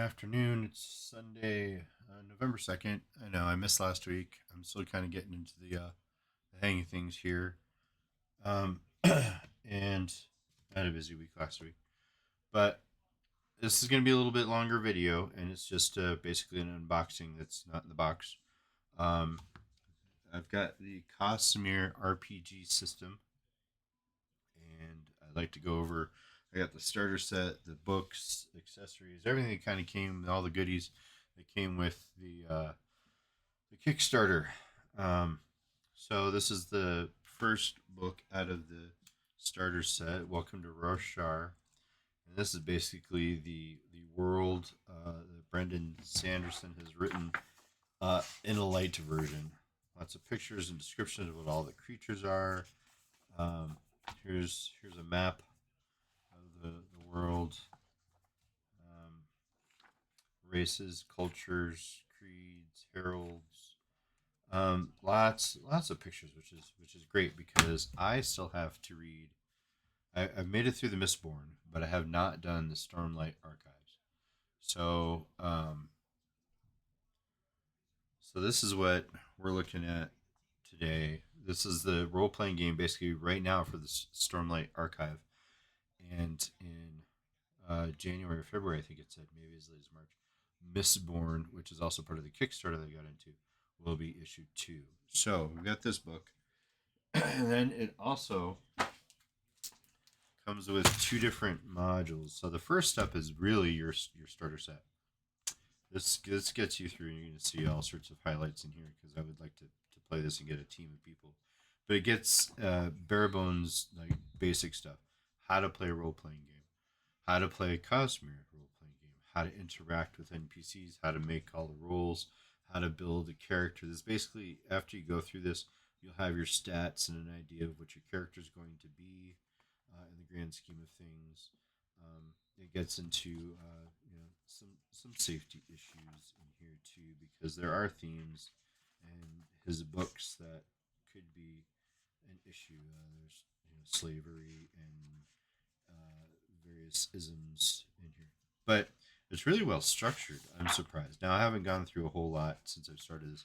afternoon. It's Sunday, November 2nd. I know I missed last week. I'm still kind of getting into the hang of things here. And I had a busy week last week. But this is going to be a little bit longer video, and it's just basically an unboxing that's not in the box. Um, I've got the Cosmere RPG system, and I'd like to go over. I got the starter set, the books, accessories, everything that kind of came, all the goodies that came with the Kickstarter. Um, so this is the first book out of the starter set. Welcome to Roshar, and this is basically the world that Brandon Sanderson has written in a light version. Lots of pictures and descriptions of what all the creatures are. Um, here's a map of the world, um, races, cultures, creeds, heralds. Lots of pictures, which is great because I still have to read. I've made it through the Mistborn, but I have not done the Stormlight Archives. So so this is what we're looking at today. This is the role playing game basically right now for the Stormlight Archive, and in January or February, I think it said, maybe as late as March, Mistborn, which is also part of the Kickstarter that I got into, will be issued 2. So we've got this book, and then it also comes with 2 different modules. So the first step is really your starter set. This gets you through, and you're going to see all sorts of highlights in here because I would like to play this and get a team of people. But it gets bare bones, like basic stuff: how to play a role playing game, how to play a Cosmere role playing game, how to interact with NPCs, how to make all the roles, how to build a character. This basically, after you go through this, you'll have your stats and an idea of what your character is going to be in the grand scheme of things. It gets into some safety issues in here too, because there are themes in his books that could be an issue. There's slavery and various isms in here, but it's really well structured. I'm surprised. Now I haven't gone through a whole lot since I've started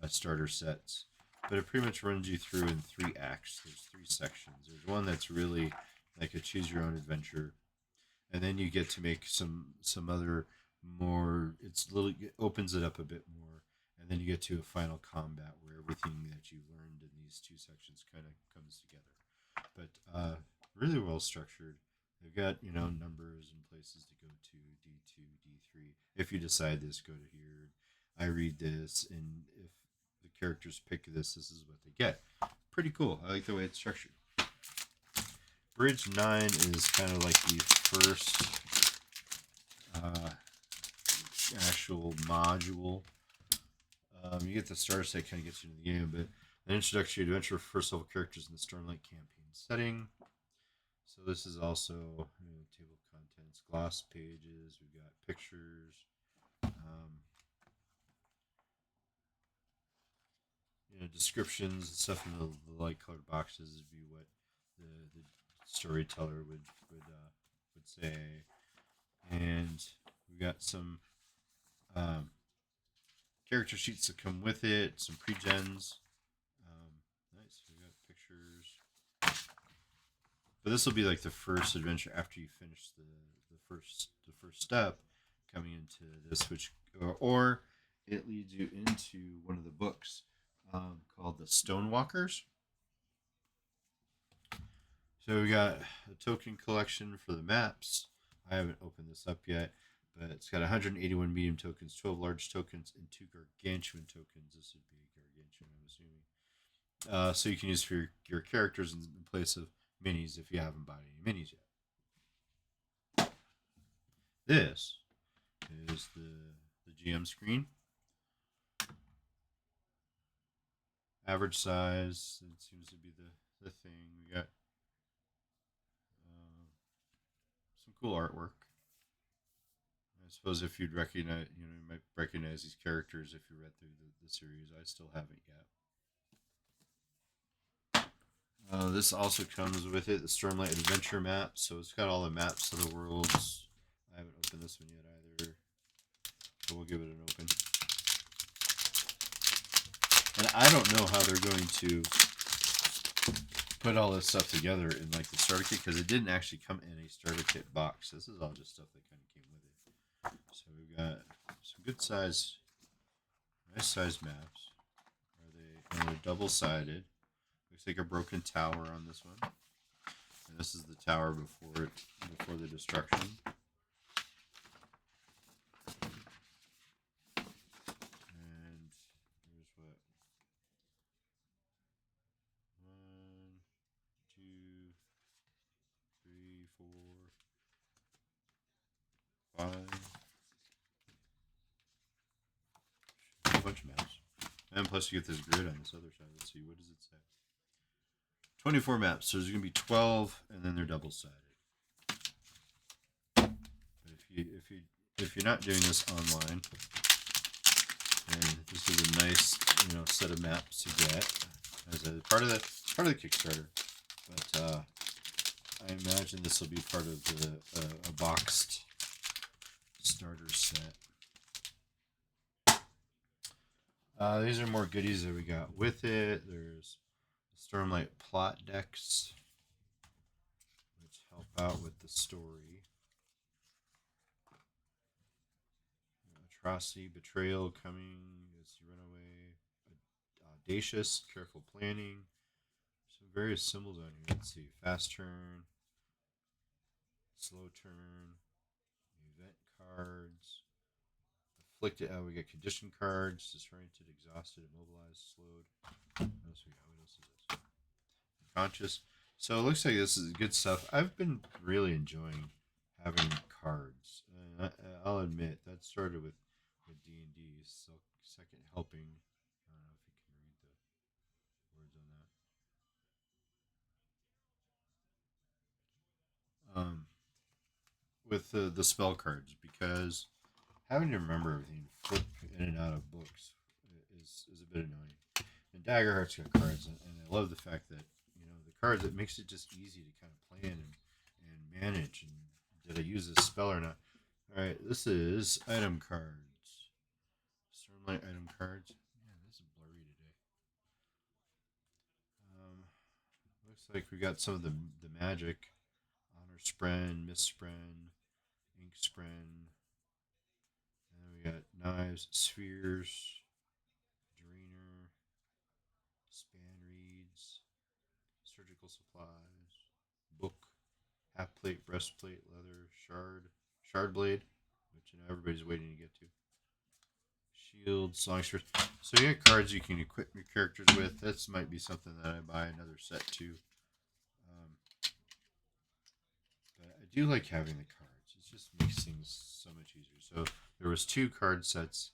starter sets, but it pretty much runs you through in 3 acts. There's 3 sections. There's one that's really like a choose your own adventure, and then you get to make some other more. It opens it up a bit more, and then you get to a final combat where everything that you learned in these 2 sections kind of comes together. But really well structured. They've got numbers and places to go to, D2, D3. If you decide this, go to here. I read this, and if the characters pick this is what they get. Pretty cool. I like the way it's structured. Bridge 9 is kind of like the first actual module. You get the starter set, kind of gets you into the game, but an introductory adventure for first level characters in the Stormlight campaign setting. So this is also table of contents, gloss pages. We've got pictures. Descriptions and stuff in the light colored boxes would be what the storyteller would say, and we got some character sheets that come with it, some pre-gens. Nice, we got pictures. But this will be like the first adventure after you finish the first step, coming into this, which or it leads you into one of the books called the Stonewalkers. So we got a token collection for the maps. I haven't opened this up yet, but it's got 181 medium tokens, 12 large tokens, and 2 gargantuan tokens. This would be gargantuan, I'm assuming. So you can use for your characters in place of minis if you haven't bought any minis yet. This is the GM screen. Average size. It seems to be the thing. We got some cool artwork. I suppose if you'd recognize, you might recognize these characters if you read through the series. I still haven't yet. This also comes with it, the Stormlight Adventure map. So it's got all the maps of the worlds. I haven't opened this one yet either. so we'll give it an open. And I don't know how they're going to put all this stuff together in like the starter kit, because it didn't actually come in a starter kit box. This is all just stuff that kind of came with it. So we've got some good size, nice size maps. They're double-sided. Looks like a broken tower on this one. And this is the tower before the destruction. And here's what? 1, 2, 3, 4, 5. A bunch of maps. And plus you get this grid on this other side. Let's see, what does it say? 24 maps. So there's going to be 12, and then they're double-sided. But if you're not doing this online, and this is a nice set of maps to get as a part of the Kickstarter. But I imagine this will be part of a boxed starter set. These are more goodies that we got with it. There's Stormlight plot decks, which help out with the story. Atrocity, betrayal, coming as you run away. Audacious, careful planning. Some various symbols on here. Let's see. Fast turn, slow turn, event cards. Afflicted. We got condition cards. Disoriented, exhausted, immobilized, slowed. What else we got? What else is this? Unconscious. So it looks like this is good stuff. I've been really enjoying having cards. I'll admit that started with D&D. So second helping. I don't know if you can read the words on that. With the spell cards, because having to remember everything, flip in and out of books is a bit annoying. And Daggerheart's got cards, and I love the fact that the cards, it makes it just easy to kind of plan and manage. And did I use this spell or not? All right, this is item cards. Stormlight item cards. Man, this is blurry today. Looks like we got some of the magic. Honor Spren, Mist Spren, Ink Spren. And then we got knives, spheres, drainer, span reeds, surgical supplies, book, half plate, breastplate, leather, shard blade, which everybody's waiting to get to. Shield, longsword. So you get cards you can equip your characters with. This might be something that I buy another set too. But I do like having the cards. It just makes things so much easier. So there was 2 card sets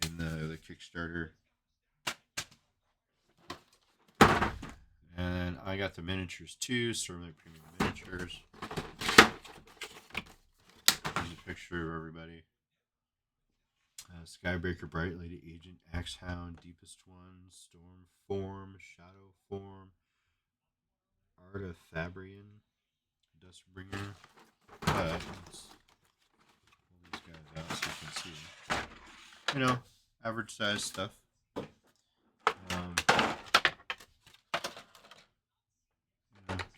in the Kickstarter. And I got the miniatures too, Stormlight Premium Miniatures. Here's a picture of everybody. Skybreaker, Bright Lady, Agent, Axehound, Deepest One, Storm Form, Shadow Form, Arta Fabrian, Dustbringer. But let's pull these guys out so you can see. Average size stuff.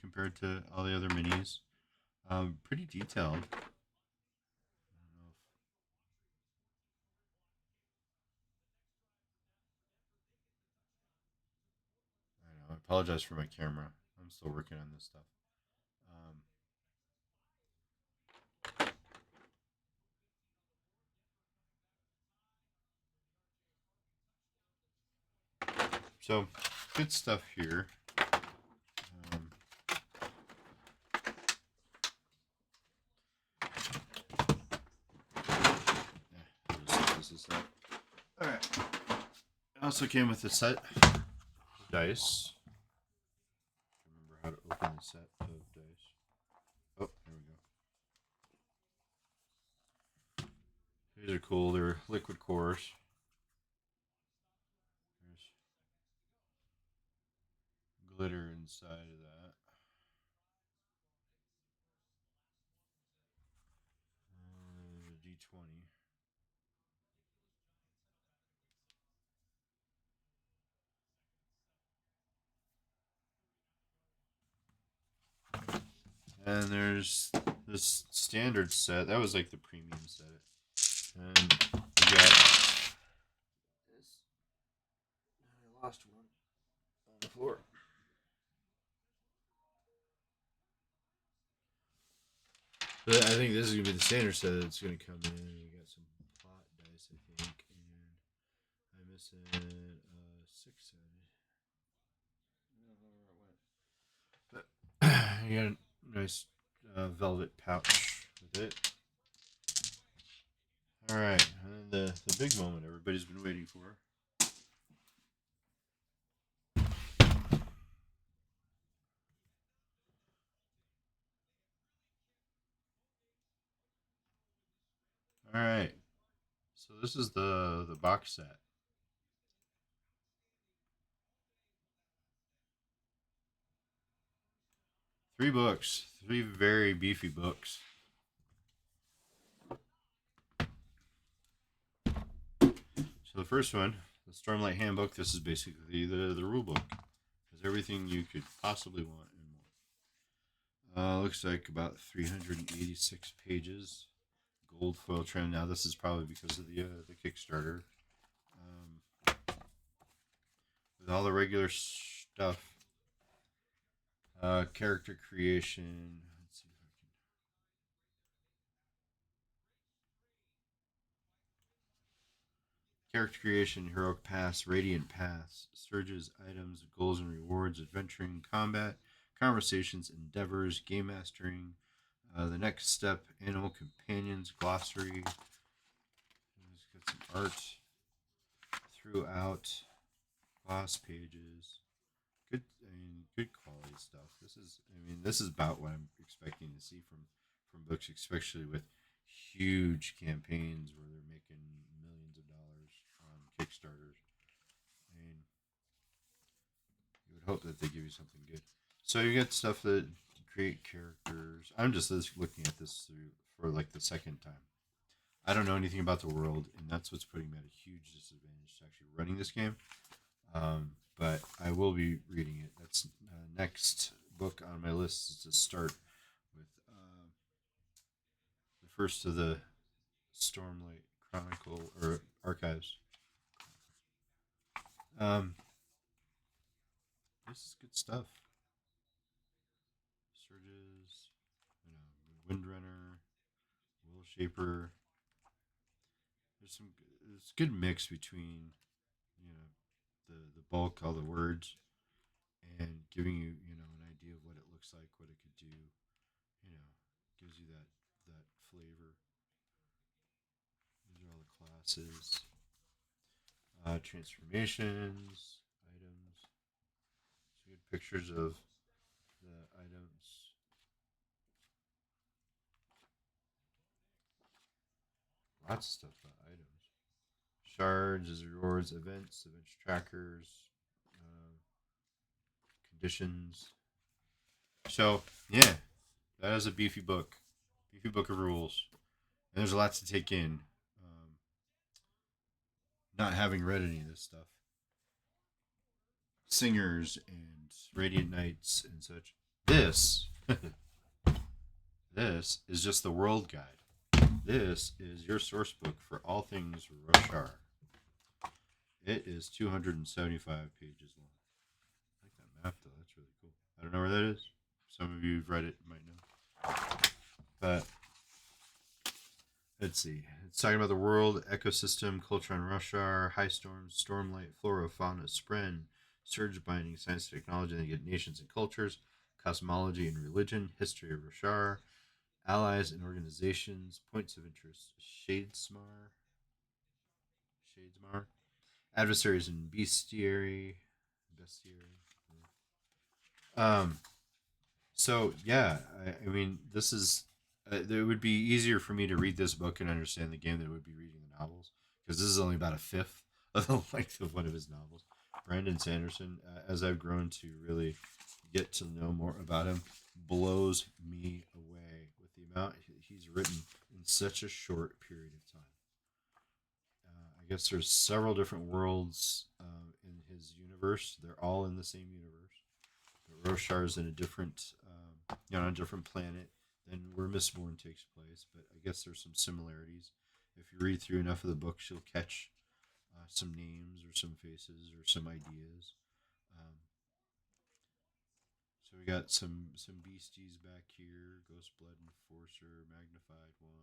Compared to all the other minis. Pretty detailed. I apologize for my camera. I'm still working on this stuff. So, good stuff here. This is that. All right. It also came with a set of dice. Remember how to open the set of dice. Oh, there we go. These are cool. They're liquid cores. There's glitter inside of that. D20. And there's this standard set. That was like the premium set. And we got this. I lost one on the floor. But I think this is gonna be the standard set that's gonna come in. We got some plot dice, I think, and I'm missing 6-sided. I don't know where it went. But you got a nice velvet pouch with it. All right, and the big moment everybody's been waiting for. All right, so this is the box set. Three books, three very beefy books. So the first one, the Stormlight Handbook. This is basically the rule book. Has everything you could possibly want and more. Looks like about 386 pages. Gold foil trim. Now this is probably because of the Kickstarter. With all the regular stuff. Character creation. Let's see if I can. Character creation, heroic paths, radiant paths, surges, items, goals and rewards, adventuring, combat, conversations, endeavors, game mastering. The next step, animal companions, glossary. It's got some art throughout, gloss pages. Good, good quality stuff. This is about what I'm expecting to see from books, especially with huge campaigns where they're making millions of dollars on Kickstarters. I mean, you would hope that they give you something good. So you get stuff that create characters. I'm just looking at this for like the second time. I don't know anything about the world, and that's what's putting me at a huge disadvantage to actually running this game. But I will be reading it. That's next book on my list is to start with the first of the Stormlight Chronicle or Archives. This is good stuff. Surges, Windrunner, Will Shaper. There's a good mix between the bulk, all the words, and giving you an idea of what it looks like, what it could do. Gives you that flavor. These are all the classes, transformations, items. So good pictures of the items. Lots of stuff about items. Shards as rewards, events trackers, conditions. So yeah, that is a beefy book of rules, and there's a lot to take in. Not having read any of this stuff, singers and radiant knights and such. This, this is just the world guide. This is your source book for all things Roshar. It is 275 pages long. I like that map though. That's really cool. I don't know where that is. Some of you who've read it might know. But let's see. It's talking about the world, ecosystem, culture on Roshar, high storms, stormlight, flora, fauna, spren, surge binding, science, technology, and they get nations and cultures, cosmology and religion, history of Roshar, allies and organizations, points of interest, Shadesmar, adversaries and bestiary. Um, so yeah, this is. It would be easier for me to read this book and understand the game than it would be reading the novels because this is only about a fifth of the length of one of his novels. Brandon Sanderson, as I've grown to really get to know more about him, blows me away with the amount he's written in such a short period of time. I guess there's several different worlds in his universe. They're all in the same universe, but Roshar's in a different on a different planet than where Mistborn takes place, but I guess there's some similarities. If you read through enough of the books, you'll catch some names or some faces or some ideas. Um, so we got some beasties back here: Ghostblood Enforcer, Magnified One.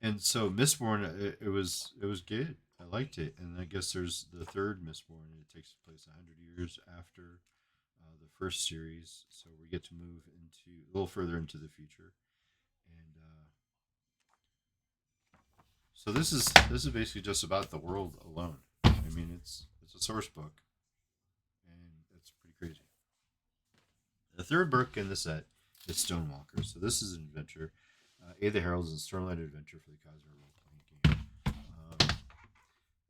And so Mistborn, it was good. I liked it, and I guess there's the third Mistborn, and it takes place 100 years after the first series. So we get to move into a little further into the future, and so this is basically just about the world alone. I mean, it's a source book, and it's pretty crazy. The third book in the set is Stonewalker. So this is an adventure. Aid the Heralds and Stormlight Adventure for the Cosmere role playing game.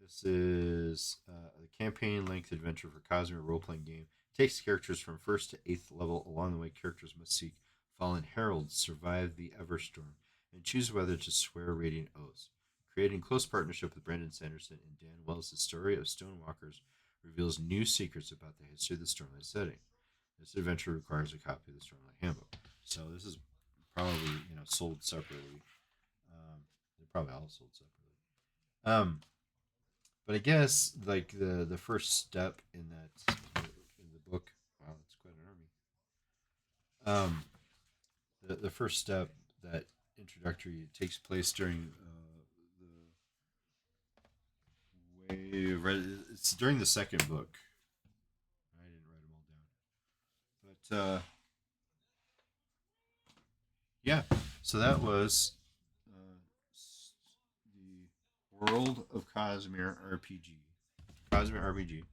This is a campaign length adventure for Cosmere role playing game. It takes characters from 1st to 8th level. Along the way, characters must seek fallen heralds, survive the Everstorm, and choose whether to swear radiant oaths. Created in close partnership with Brandon Sanderson and Dan Wells, the story of Stonewalkers reveals new secrets about the history of the Stormlight setting. This adventure requires a copy of the Stormlight Handbook. So this is probably sold separately. They're probably all sold separately. But I guess like the first step in that in the book. Wow, that's quite an army. The first step, that introductory, takes place during the way. It's during the second book. I didn't write them all down, but yeah. So that was uh, the World of Cosmere RPG. Cosmere RPG,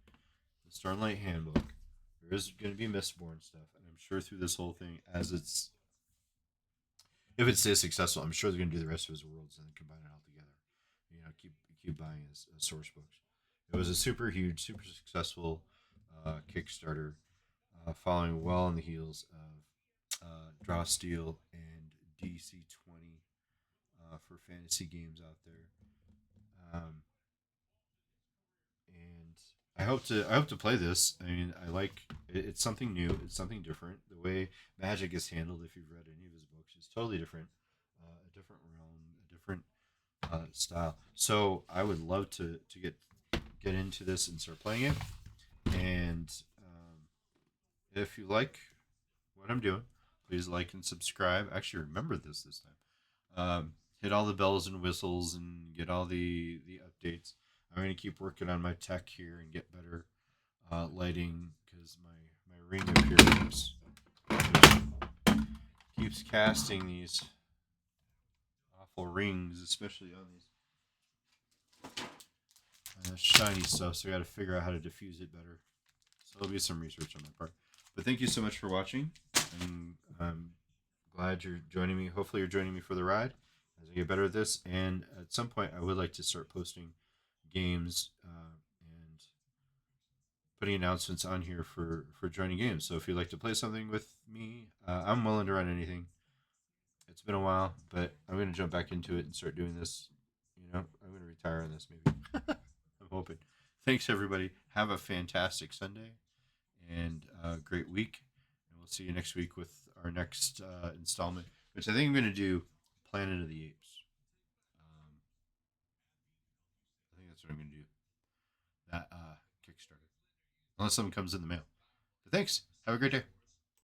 the Starlight Handbook. There is going to be Mistborn stuff, and I'm sure through this whole thing, as it's if it stays successful, I'm sure they're going to do the rest of his worlds and then combine it all together. Keep buying his source books. It was a super huge, super successful Kickstarter, following well on the heels of Dragonsteel and DC 20 for fantasy games out there. And I hope to play this. I mean, it's something new. It's something different. The way magic is handled, if you've read any of his books, is totally different. A different realm, a different style. So I would love to get into this and start playing it. And if you like what I'm doing, please like and subscribe. Actually, remember this time. Hit all the bells and whistles and get all the updates. I'm going to keep working on my tech here and get better lighting because my ring up here keeps casting these awful rings, especially on these shiny stuff. So I got to figure out how to diffuse it better. So there'll be some research on my part. But thank you so much for watching. And I'm glad you're joining me. Hopefully, you're joining me for the ride as I get better at this. And at some point, I would like to start posting games and putting announcements on here for joining games. So if you'd like to play something with me, I'm willing to run anything. It's been a while, but I'm going to jump back into it and start doing this. I'm going to retire on this maybe. I'm hoping. Thanks, everybody. Have a fantastic Sunday and a great week. And we'll see you next week with our next installment, which I think I'm going to do Planet of the Apes. I think that's what I'm going to do. That Kickstarter. Unless something comes in the mail. But thanks. Have a great day.